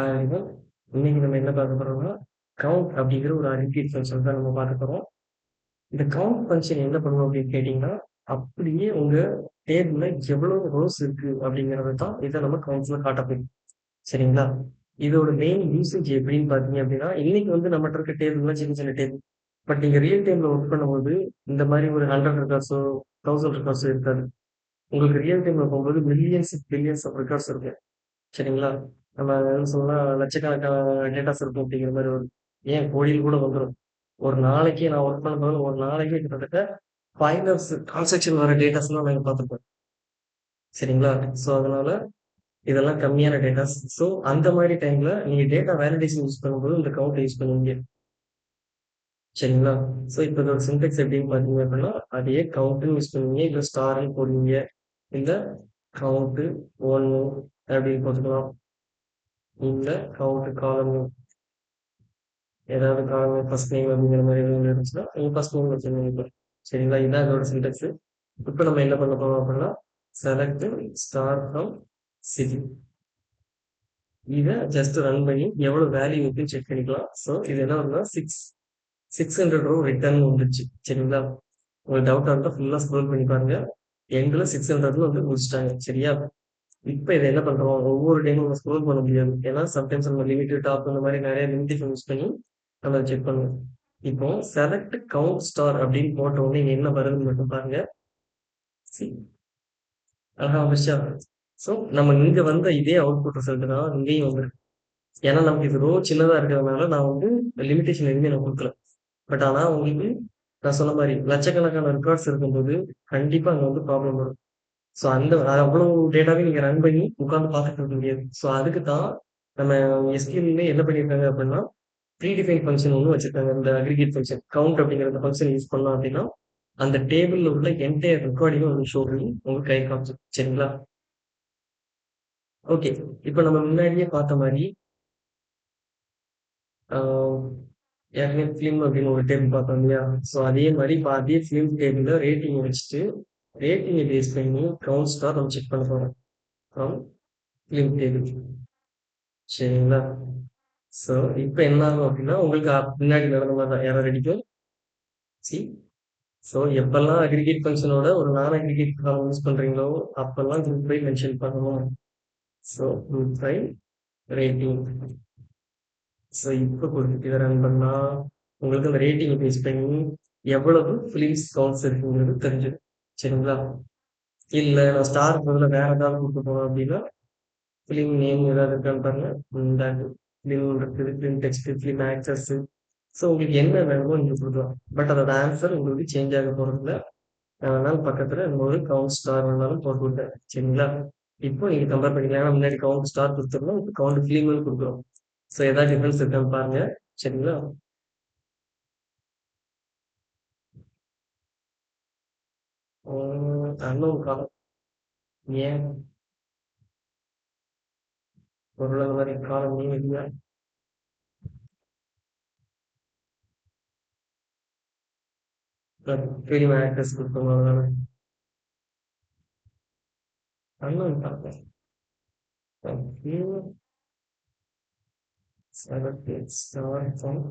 everyone. இன்னைக்கு நம்ம என்ன பார்க்க போறோம்னா கவுண்ட் அப்படிங்கிற ஒரு அரித்மெடிக் ஃபங்க்ஷன் தான் நம்ம பார்க்க போறோம். இந்த கவுண்ட் ஃபங்க்ஷன் என்ன பண்ணும் அப்படின்னு கேட்டீங்கன்னா, அப்படியே உங்க டேபிள்ல எவ்வளவு ரோஸ் இருக்கு அப்படிங்கிறத தான் இதை நம்ம கவுண்ட்ஸ்ல காட்ட போறோம். சரிங்களா? இதோட மெயின் யூசேஜ் எப்படின்னு பார்த்தீங்க அப்படின்னா, இன்னைக்கு வந்து நம்மட்ட இருக்க டேபிள்லாம் சின்ன சின்ன டேபிள். பட் நீங்க ரியல் டைம்ல ஒர்க் பண்ணும்போது இந்த மாதிரி ஒரு 100 ரெக்கார்ட்ஸோ 1000 ரெக்கார்ட்ஸோ இருக்காது. உங்களுக்கு ரியல் டைம்ல போகும்போது மில்லியன்ஸ் பில்லியன்ஸ் ஆஃப் ரெக்கார்ட்ஸ் இருக்கும். சரிங்களா? நம்ம என்ன சொல்லலாம், லட்சக்கணக்கான டேட்டாஸ் இருக்கும் அப்படிங்கிற மாரி வரும். ஏன் கோடியில் கூட வந்துரும். ஒரு நாளைக்கே நான் ஒர்க் பண்ணும்போது, ஒரு நாளைக்கே கிட்டத்தட்ட ஃபைனல்ஸ் டிரான்சாக்ஷன் வர டேட்டாஸ்லாம் நாங்க பார்த்துருப்போம். சரிங்களா? ஸோ, அதனால இதெல்லாம் கம்மியான டேட்டாஸ். ஸோ, அந்த மாரி டைம்ல நீங்க டேட்டா வேலிடேஷன் யூஸ் பண்ணும்போது இந்த கவுண்ட்ட யூஸ் பண்ணுவீங்க. சரிங்களா? ஸோ, இப்ப இதோட சின்டாக்ஸ் எப்படின்னு பார்த்தீங்க அப்படின்னா, அதையே கவுண்ட்ன்னு யூஸ் பண்ணுவீங்க. இல்ல ஸ்டார்ன்னு போடுவீங்க. இல்ல கவுண்ட் 1 அப்படின்னு போட்டுக்கலாம். இல்ல கவுண்ட் காலம் ஏதாவது காரணம் ஃபர்ஸ்ட் நேம் அப்படிங்கிற மாதிரி எதுவும் இருந்துச்சுன்னா நீங்க ஃபர்ஸ்ட் நேம் வச்சுருந்தீங்க. சரிங்களா? இதான் இதோட சின்டெக்ஸ். இப்போ நம்ம என்ன பண்ண போறோம் அப்படின்னா செலக்ட் ஸ்டார் ஃப்ரம் சிட்டி. இதை ஜஸ்ட் ரன் பண்ணி எவ்வளவு வேல்யூ இருக்குன்னு செக் பண்ணிக்கலாம். ஸோ இது என்ன வருதுன்னா 600 ரோ ரிட்டர்ன் வந்துருச்சு. சரிங்களா? உங்களுக்கு டவுட்டா இருந்தா ஃபுல்லா ஸ்க்ரோல் பண்ணி பாருங்க. எங்களை 600 வந்து முடிச்சிட்டாங்க. சரியா? இப்ப இதை என்ன பண்றோம், ஒவ்வொரு டைமும் நம்ம ஸ்க்ரோல் பண்ண முடியாது. ஏன்னா சம்டைம்ஸ் நம்ம லிமிட் டாப் இந்த மாதிரி நிறைய லிமிடேஷன் யூஸ் பண்ணி நம்ம செக் பண்ணுவோம். இப்போ செலக்ட் கவுண்ட் ஸ்டார் அப்படின்னு போட்ட உடனே இங்க என்ன வருதுன்னு மட்டும் பாருங்க. See, அழகா வந்துருச்சா? ஸோ நம்ம இங்க வந்த இதே அவுட்புட் ரிசல்ட் தான் இங்கேயும் வந்திருக்கு. ஏன்னா நமக்கு இது ரோ சின்னதா இருக்கிறதுனால நான் வந்து லிமிடேஷன் எதுவுமே நான் கொடுக்கல. பட் ஆனா உங்களுக்கு நான் சொன்ன மாதிரி லட்சக்கணக்கான ரெக்கார்ட்ஸ் இருக்கும்போது கண்டிப்பா அங்க வந்து ப்ராப்ளம் வரும். ஸோ அந்த அவ்வளவு டேட்டாவே நீங்க ரன் பண்ணி உட்காந்து பார்த்துட்டு இருக்க முடியாது. ஸோ அதுக்கு தான் நம்ம எஸ்கியூஎல்ல என்ன பண்ணியிருக்காங்க அப்படின்னா ப்ரீடிஃபைன் ஃபங்க்ஷன் ஒன்று வச்சிருக்காங்க. இந்த அக்ரிகேட் ஃபங்க்ஷன் கவுண்ட் அப்படிங்கிற அந்த ஃபங்க்ஷன் யூஸ் பண்ணோம் அப்படின்னா அந்த டேபிள்ல உள்ள என்டையர் ரெக்கார்டையும் வந்து ஷோ பண்ணி உங்க கை காமிச்சு. சரிங்களா? ஓகே. இப்போ நம்ம முன்னாடியே பார்த்த மாதிரி ஏற்கனவே ஃபிலிம் அப்படின்னு ஒரு டேபிள் பார்த்தோம் இல்லையா? ஸோ அதே மாதிரி இப்போ அதே ஃபிலிம் டேபிள்ல ரேட்டிங் வச்சுட்டு ரேட்டிங்கை பேஸ் பண்ணி கவுண்ட் ஸ்டார் நம்ம செக் பண்ண போறோம் ஃப்ரம் ஃபிலிம் டேபிள். சரிங்களா? ஸோ இப்போ என்ன ஆகும் அப்படின்னா உங்களுக்கு முன்னாடி நடந்த மாதிரி தான் எரர் அடிக்கும். சி ஸோ எப்பெல்லாம் அக்ரிகேட் ஃபங்க்ஷனோட ஒரு நான் அக்ரிகேட் காலம் யூஸ் பண்றீங்களோ அப்பெல்லாம் குரூப் பை மென்ஷன் பண்ணணும். So group buy rating. So இப்போ கொடுத்துட்டு இதை ரன் பண்ணா உங்களுக்கு அந்த ரேட்டிங் பேஸ் பண்ணி எவ்வளவு ஃபிலிம்ஸ் கவுண்ட்ஸ் இருக்குங்கிறது தெரிஞ்சிடும். சரிங்களா? இல்ல நான் ஸ்டார் பதில வேற ஏதாவது கொடுக்க போறோம் அப்படின்னா ஃபிலிம் நேம் ஏதாவது இருக்கான்னு பாருங்க. இந்த ஃபிலிம் இருக்குது, film text, film actors. So உங்களுக்கு என்ன வேணுமோ நீங்க கொடுக்கலாம். பட் அதோட ஆன்சர் உங்களுக்கு சேஞ்ச் ஆக போறது இல்லை. வேணாலும் பக்கத்துல நம்ம ஒரு கவுண்ட் ஸ்டார் வேணாலும் போட்டு விட்டேன். சரிங்களா? இப்போ நீங்க கம்பேர் பண்ணிக்கலாம். ஏன்னா முன்னாடி கவுண்ட் ஸ்டார் கொடுத்துருந்தோம், இப்போ கவுண்ட் ஃபிலிம்னு கொடுக்குறோம். ஸோ ஏதாவது டிஃபரன்ஸ் இருக்கான்னு பாருங்க. சரிங்களா? அன்னோன் காலம் ஏன் ஒரு அந்த மாதிரி காலம் ஏன் இல்லையா? ஃபிலிம் ஆக்டர்ஸ் கொடுத்தோம் அதனால அன்னோன் காலம் select star from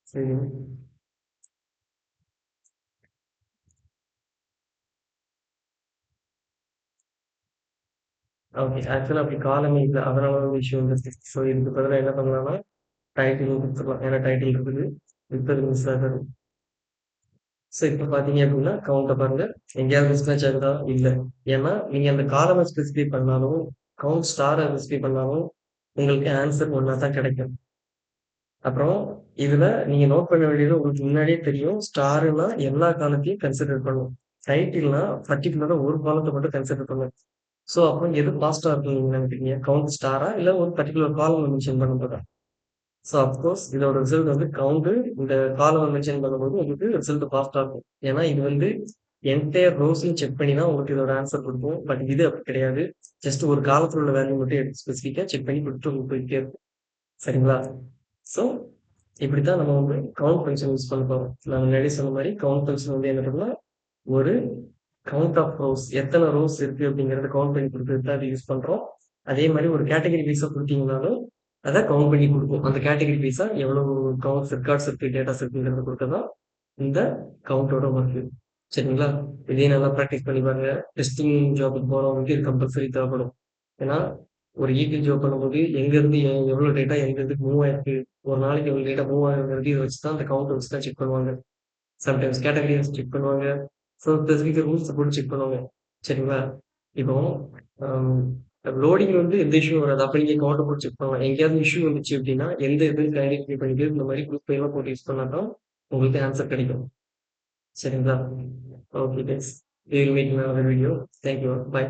film. Okay. ஆக்சுவலா அப்படி காலமே இல்லை. அதனால ஒரு இஷ்யூ வந்துருச்சு. ஸோ இதுக்கு பதிலா என்ன பண்ணலாம்னா டைட்டில் கொடுத்துடலாம். ஏன்னா டைட்டில் இருக்குது. இப்போ மிஸ் ஆகுது. ஸோ இப்போ பார்த்தீங்க அப்படின்னா கவுண்ட்டை பாருங்க. எங்கேயாவது மிஸ்மேட்ச் ஆகுதா? இல்லை. ஏன்னா நீங்க அந்த காலமை ஸ்பெசிஃபை பண்ணாலும் கவுண்ட் ஸ்டாரை ஸ்பெசிஃபை பண்ணாலும் உங்களுக்கு ஆன்சர் ஒன்றா தான் கிடைக்கும். அப்புறம் இதுல நீங்க நோட் பண்ண வேண்டியது உங்களுக்கு முன்னாடியே தெரியும். ஸ்டார்னா எல்லா காலத்தையும் கன்சிடர் பண்ணும். டைட்டில்னா பர்டிகுலரா ஒரு காலத்தை மட்டும் கன்சிடர் பண்ணும். ஸோ அப்போ எது ஃபாஸ்டா இருக்கும் நீங்க நினைக்கிறீங்க? கவுண்ட் ஸ்டாரா இல்ல ஒரு பர்டிகுலர் காலம் மென்ஷன் பண்ணும்போதா? ஸோ அப்கோர்ஸ் இதோட ரிசல்ட் வந்து கவுண்ட் இந்த காலம் மென்ஷன் பண்ணும்போது உங்களுக்கு ரிசல்ட் ஃபாஸ்டா இருக்கும். ஏன்னா இது வந்து என்டையர் ரோஸையும் செக் பண்ணி தான் உங்களுக்கு இதோட ஆன்சர் கொடுக்கும். பட் இது அப்படி கிடையாது. ஜஸ்ட் ஒரு காலத்துல உள்ள வேல்யூ மட்டும் எடுத்து ஸ்பெசிஃபிக்கா செக் பண்ணி கொடுத்து உங்களுக்கு போயிட்டே இருக்கும். சரிங்களா? ஸோ இப்படித்தான் நம்ம வந்து கவுண்ட் ஃபங்க்ஷன் யூஸ் பண்ண போறோம். நான் முன்னாடி சொன்ன மாதிரி கவுண்ட் ஃபங்க்ஷன் வந்து என்ன பண்ணா ஒரு கவுண்ட் ஆஃப் ரோஸ் எத்தனை ரோஸ் இருக்கு அப்படிங்கறத கவுண்ட் பண்ணி கொடுக்கறது தான் அது யூஸ் பண்றோம். அதே மாரி ஒரு கேட்டகரி வைஸா குடுத்தீங்கனாலும், அத கவுண்ட் பண்ணி குடுக்கும். அந்த கேட்டகரி வைஸா எவ்வளவு கவுண்ட்ஸ், ரெக்கார்ட்ஸ் இருக்கு, டேட்டாஸ் இருக்குங்கிறத குடுக்கறது தான் இந்த கவுண்டோட ஒர்க்கு. சரிங்களா? இதையும் நல்லா பிராக்டிஸ் பண்ணி பாருங்க. டெஸ்டிங் ஜாப்க்கு போறவங்களுக்கு இது கம்பல்சரி தேவைப்படும். ஏன்னா, ஒரு ETL ஜாப் பண்ணும்போது எங்கேருந்து எவ்வளோ டேட்டா எங்கேருந்து மூவ் ஆயிருக்கு, ஒரு நாளைக்கு எவ்வளோ டேட்டா மூவ் ஆகுங்கிறது இத வச்சு தான் அந்த கவுண்ட்ட வச்சு தான் செக் பண்ணுவாங்க. சம்டைம்ஸ் கேட்டகரி வைஸ் செக் பண்ணுவாங்க. ஸ்பெசிஃபிக் ரூல்ஸ போட்டு செக் பண்ணுவாங்க. சரிங்களா? இப்போ அம் லோடிங் வந்து எந்த இஷ்யூ வராது. அப்ப நீங்க கவுண்ட்ட போட்டு செக் பண்ணலாம். எங்கேயாவது இஷ்யூ வந்துச்சு அப்டின்னா, எந்த இதுன்னு ஐடென்டிஃபை பண்ணிட்டு இந்த மாரி குரூப் எல்லாம் போட்டு யூஸ் பண்ணா தான் உங்களுக்கு ஆன்சர் கிடைக்கும். சரிங்களா? Okay guys. We will meet in another video. Thank you. Bye.